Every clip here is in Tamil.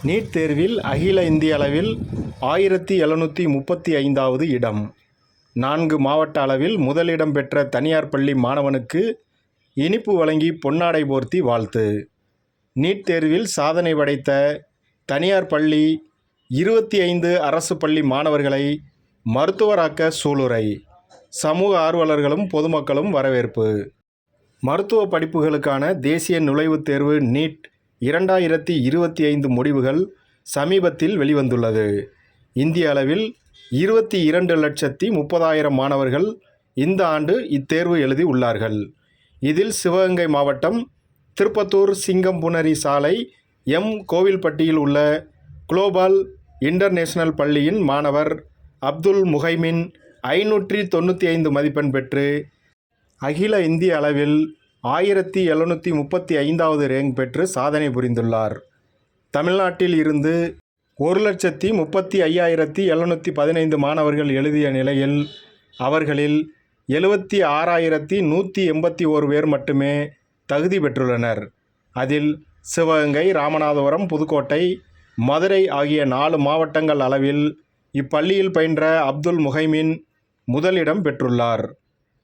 நீட் தேர்வில் அகில இந்திய அளவில் 1735வது இடம். 4 மாவட்ட அளவில் முதலிடம் பெற்ற தனியார் பள்ளி மாணவனுக்கு இனிப்பு வழங்கி பொன்னாடை போர்த்தி வாழ்த்து. நீட் தேர்வில் சாதனை படைத்த தனியார் பள்ளி 25 அரசு பள்ளி மாணவர்களை மருத்துவராக்க சூளுரை. சமூக ஆர்வலர்களும் பொதுமக்களும் வரவேற்பு. மருத்துவ படிப்புகளுக்கான தேசிய நுழைவுத் தேர்வு நீட் 2025 முடிவுகள் சமீபத்தில் வெளிவந்துள்ளது. இந்திய அளவில் 22,30,30,000 மாணவர்கள் இந்த ஆண்டு இத்தேர்வு எழுதி உள்ளார்கள். இதில் சிவகங்கை மாவட்டம் திருப்பத்தூர் சிங்கம்புணரி சாலை கோவில்பட்டியில் உள்ள குளோபல் இன்டர்நேஷனல் பள்ளியின் மாணவர் அப்துல் முஹைமின் 595 மதிப்பெண் பெற்று அகில இந்திய அளவில் 1735வது ரேங்க் பெற்று சாதனை புரிந்துள்ளார். தமிழ்நாட்டில் இருந்து 1,35,715 மாணவர்கள் எழுதிய நிலையில் அவர்களில் 76,181 பேர் மட்டுமே தகுதி பெற்றுள்ளனர். அதில் சிவகங்கை, ராமநாதபுரம், புதுக்கோட்டை, மதுரை ஆகிய 4 மாவட்டங்கள் அளவில் இப்பள்ளியில் பயின்ற அப்துல் முஹைமின் முதலிடம் பெற்றுள்ளார்.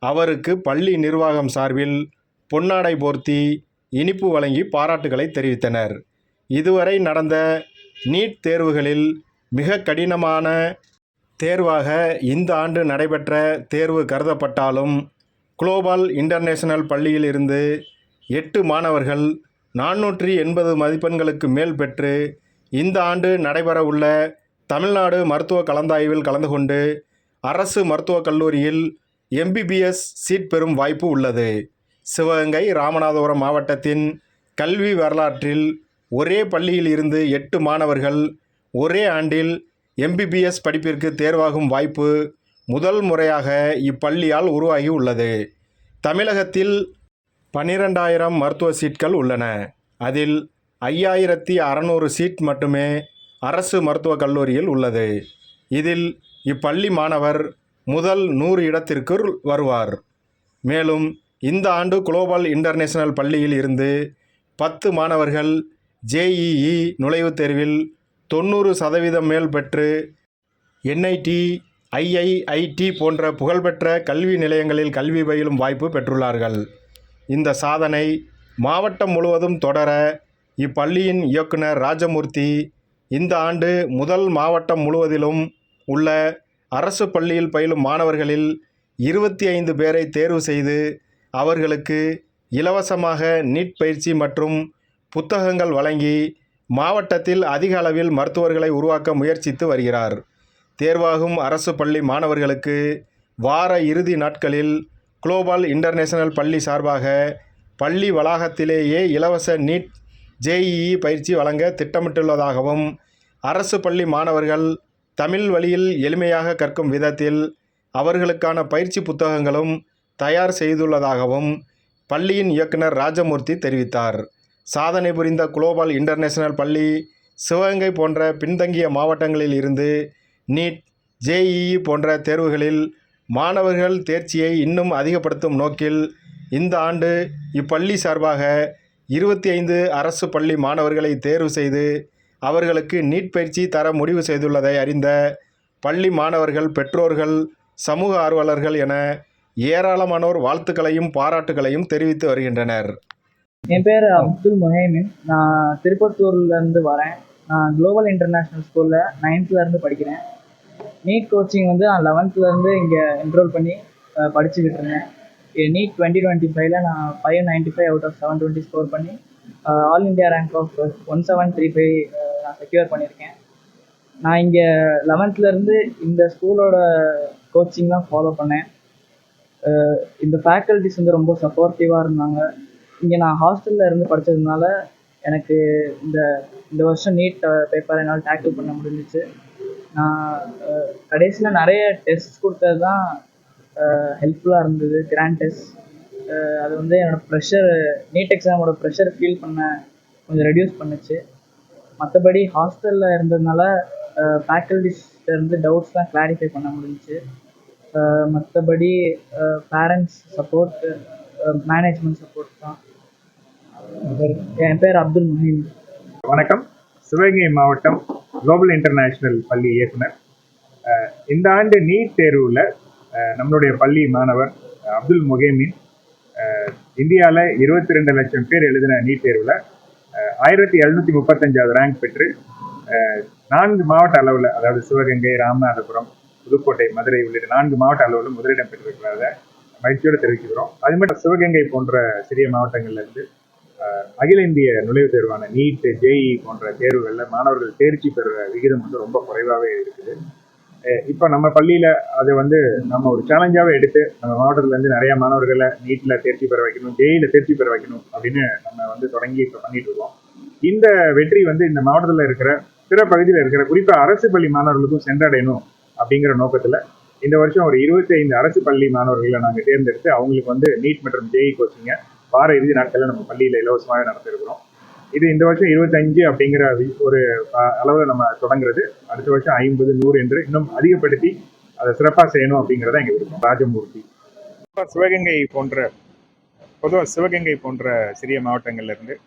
அவருக்கு பள்ளி நிர்வாகம் சார்பில் பொன்னாடை போர்த்தி இனிப்பு வழங்கி பாராட்டுகளை தெரிவித்தனர். இதுவரை நடந்த நீட் தேர்வுகளில் மிக கடினமான தேர்வாக இந்த ஆண்டு நடைபெற்ற தேர்வு கருதப்பட்டாலும் குளோபல் இன்டர்நேஷனல் பள்ளியில் இருந்து 8 மாணவர்கள் 480 மதிப்பெண்களுக்கு மேல் பெற்று இந்த ஆண்டு நடைபெற உள்ள தமிழ்நாடு மருத்துவ கலந்தாய்வில் கலந்து கொண்டு அரசு மருத்துவக் கல்லூரியில் MBBS சீட் பெறும் வாய்ப்பு உள்ளது. சிவகங்கை, ராமநாதபுரம் மாவட்டத்தின் கல்வி வரலாற்றில் ஒரே பள்ளியில் இருந்து 8 மாணவர்கள் ஒரே ஆண்டில் MBBS படிப்பிற்கு தேர்வாகும் வாய்ப்பு முதல் முறையாக இப்பள்ளியால் உருவாகி உள்ளது. தமிழகத்தில் 12,000 மருத்துவ சீட்கள் உள்ளன. அதில் 5,600 சீட் மட்டுமே அரசு மருத்துவக் கல்லூரியில் உள்ளது. இதில் இப்பள்ளி மாணவர் முதல் 100 இடத்திற்கு வருவார். மேலும் இந்த ஆண்டு குளோபல் இன்டர்நேஷனல் பள்ளியில் இருந்து 10 மாணவர்கள் JEE நுழைவுத் தேர்வில் 90% மேல் பெற்று NIT, IIIT போன்ற புகழ்பெற்ற கல்வி நிலையங்களில் கல்வி பயிலும் வாய்ப்பு பெற்றுள்ளார்கள். இந்த சாதனை மாவட்டம் முழுவதும் தொடர இப்பள்ளியின் இயக்குனர் ராஜமூர்த்தி இந்த ஆண்டு முதல் மாவட்டம் முழுவதிலும் உள்ள அரசு பள்ளியில் பயிலும் மாணவர்களில் 25 பேரை தேர்வு செய்து அவர்களுக்கு இலவசமாக நீட் பயிற்சி மற்றும் புத்தகங்கள் வழங்கி மாவட்டத்தில் அதிக அளவில் மருத்துவர்களை உருவாக்க முயற்சித்து வருகிறார். தேர்வாகும் அரசு பள்ளி மாணவர்களுக்கு வார இறுதி நாட்களில் குளோபல் இன்டர்நேஷனல் பள்ளி சார்பாக பள்ளி வளாகத்திலேயே இலவச நீட் JEE பயிற்சி வழங்க திட்டமிட்டுள்ளதாகவும் அரசு பள்ளி மாணவர்கள் தமிழ் வழியில் எளிமையாக கற்கும் விதத்தில் அவர்களுக்கான பயிற்சி புத்தகங்களும் தயார் செய்துள்ளதாகவும் பள்ளியின் இயக்குனர் ராஜமூர்த்தி தெரிவித்தார். சாதனை புரிந்த குளோபல் இன்டர்நேஷனல் பள்ளி சிவகங்கை போன்ற பின்தங்கிய மாவட்டங்களில் இருந்து நீட், JEE போன்ற தேர்வுகளில் மாணவர்கள் தேர்ச்சியை இன்னும் அதிகப்படுத்தும் நோக்கில் இந்த ஆண்டு இப்பள்ளி சார்பாக 25 அரசு பள்ளி மாணவர்களை தேர்வு செய்து அவர்களுக்கு நீட் பயிற்சி தர முடிவு செய்துள்ளதை அறிந்த பள்ளி மாணவர்கள், பெற்றோர்கள், சமூக ஆர்வலர்கள் என ஏராளமானோர் வாழ்த்துக்களையும் பாராட்டுகளையும் தெரிவித்து வருகின்றனர். என் பேர் அப்துல் முஹைமின். நான் திருப்பத்தூர்லேருந்து வரேன். நான் குளோபல் இன்டர்நேஷ்னல் ஸ்கூலில் 9th படிக்கிறேன். நீட் கோச்சிங் நான் 11th இங்கே என்ரோல் பண்ணி படிச்சுக்கிட்டு இருந்தேன். நீட் 2025 நான் 595 out of 720 ஸ்கோர் பண்ணி ஆல் இண்டியா ரேங்க் ஆஃப் 1735 நான் செக்யூர் பண்ணியிருக்கேன். நான் இங்கே 11th இந்த ஸ்கூலோட கோச்சிங் தான் ஃபாலோ பண்ணேன். இந்த ஃபேக்கல்ட்டிஸ் ரொம்ப சப்போர்ட்டிவாக இருந்தாங்க. இங்கே நான் ஹாஸ்டலில் இருந்து படித்ததுனால எனக்கு இந்த வருஷம் நீட் பேப்பரை என்னால் டேக்கிள் பண்ண முடிஞ்சிச்சு. நான் கடைசியில் நிறைய டெஸ்ட் கொடுத்தது தான் ஹெல்ப்ஃபுல்லாக இருந்தது. கிராண்ட் டெஸ்ட் அது என்னோடய ப்ரெஷர், நீட் எக்ஸாமோட ப்ரெஷர் ஃபீல் பண்ண கொஞ்சம் ரெடியூஸ் பண்ணுச்சு. மற்றபடி ஹாஸ்டலில் இருந்ததுனால ஃபேக்கல்ட்டிஸ்லேருந்து டவுட்ஸ்லாம் கிளாரிஃபை பண்ண முடிஞ்சிச்சு. மற்றபடி பேரண்ட்ஸ் சப்போர்ட், மேனேஜ்மெண்ட் சப்போர்ட் தான். என் பேர் அப்துல் முஹைமின். வணக்கம். சிவகங்கை மாவட்டம் குளோபல் இன்டர்நேஷனல் பள்ளி இயக்குனர். இந்த ஆண்டு நீட் தேர்வில் நம்மளுடைய பள்ளி மாணவர் அப்துல் முஹைமின் இந்தியாவில் 22 லட்சம் பேர் எழுதின நீட் தேர்வில் 1735வது ரேங்க் பெற்று 4 மாவட்ட அளவில், அதாவது சிவகங்கை, ராமநாதபுரம், புதுக்கோட்டை, மதுரை உள்ளிட்ட 4 மாவட்ட அளவில் முதலிடம் பெற்றிருக்கிறத மகிழ்ச்சியோடு தெரிவிக்கிறோம். அது மட்டும் சிவகங்கை போன்ற சிறிய மாவட்டங்கள்ல இருந்து அகில இந்திய நுழைவுத் தேர்வான நீட், ஜேஇ போன்ற தேர்வுகளில் மாணவர்கள் தேர்ச்சி பெறுற விகிதம் வந்து ரொம்ப குறைவாகவே இருக்குது. இப்போ நம்ம பள்ளியில் அதை வந்து நம்ம ஒரு சேலஞ்சாகவே எடுத்து நம்ம மாவட்டத்துலேருந்து நிறைய மாணவர்களை நீட்டில் தேர்ச்சி பெற வைக்கணும், ஜேஇயில் தேர்ச்சி பெற வைக்கணும் அப்படின்னு நம்ம வந்து தொடங்கி இப்போ பண்ணிட்டு இருக்கோம். இந்த வெற்றி வந்து இந்த மாவட்டத்தில் இருக்கிற பிற பகுதியில் இருக்கிற குறிப்பாக அரசு பள்ளி மாணவர்களுக்கும் சென்றடையணும் அப்படிங்கிற நோக்கத்தில் இந்த வருஷம் ஒரு 25 அரசு பள்ளி மாணவர்களை நாங்கள் தேர்ந்தெடுத்து அவங்களுக்கு வந்து நீட் மற்றும் ஜேஇ கோச்சிங்கை வார இறுதி நாட்களில் நம்ம பள்ளியில் இலவசமாக நடத்திருக்கிறோம். இது இந்த வருஷம் 25 அப்படிங்கிற ஒரு அளவில் நம்ம தொடங்குறது. அடுத்த வருஷம் 50, 100 என்று இன்னும் அதிகப்படுத்தி அதை சிறப்பாக செய்யணும் அப்படிங்கிறத எங்கள் விருப்பம். ராஜமூர்த்தி. பொதுவாக சிவகங்கை போன்ற சிறிய மாவட்டங்கள்ல இருந்து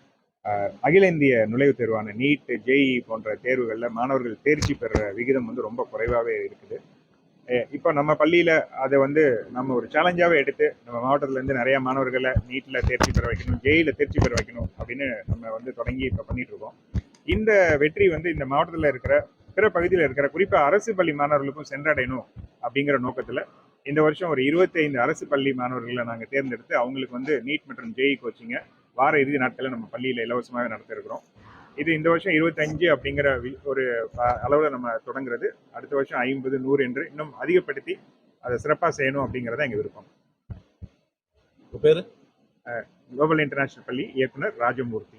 அகில இந்திய நுழைவுத் தேர்வான நீட், ஜேஇ போன்ற தேர்வுகளில் மாணவர்கள் தேர்ச்சி பெறுற விகிதம் வந்து ரொம்ப குறைவாகவே இருக்குது. இப்போ நம்ம பள்ளியில் அதை வந்து நம்ம ஒரு சேலஞ்சாகவே எடுத்து நம்ம மாவட்டத்துலேருந்து நிறைய மாணவர்களை நீட்டில் தேர்ச்சி பெற வைக்கணும், ஜேஇயில் தேர்ச்சி பெற வைக்கணும் அப்படின்னு நம்ம வந்து தொடங்கி இப்போ பண்ணிட்டு இருக்கோம். இந்த வெற்றி வந்து இந்த மாவட்டத்தில் இருக்கிற பிற பகுதியில் இருக்கிற குறிப்பாக அரசு பள்ளி மாணவர்களுக்கும் சென்றடையணும் அப்படிங்கிற நோக்கத்தில் இந்த வருஷம் ஒரு 25 அரசு பள்ளி மாணவர்களை நாங்கள் தேர்ந்தெடுத்து அவங்களுக்கு வந்து நீட் மற்றும் ஜேஇ கோச்சிங்கை வார இறுதி நாட்களில் நம்ம பள்ளியில் இலவசமாக நடத்திருக்கிறோம். இது இந்த வருஷம் 25 அப்படிங்கிற ஒரு அளவில் நம்ம தொடங்குறது. அடுத்த வருஷம் 50, 100 என்று இன்னும் அதிகப்படுத்தி அதை சிறப்பாக செய்யணும் அப்படிங்கிறத எங்கள் விருப்பம். பேர் குளோபல் இன்டர்நேஷனல் பள்ளி இயக்குனர் ராஜமூர்த்தி.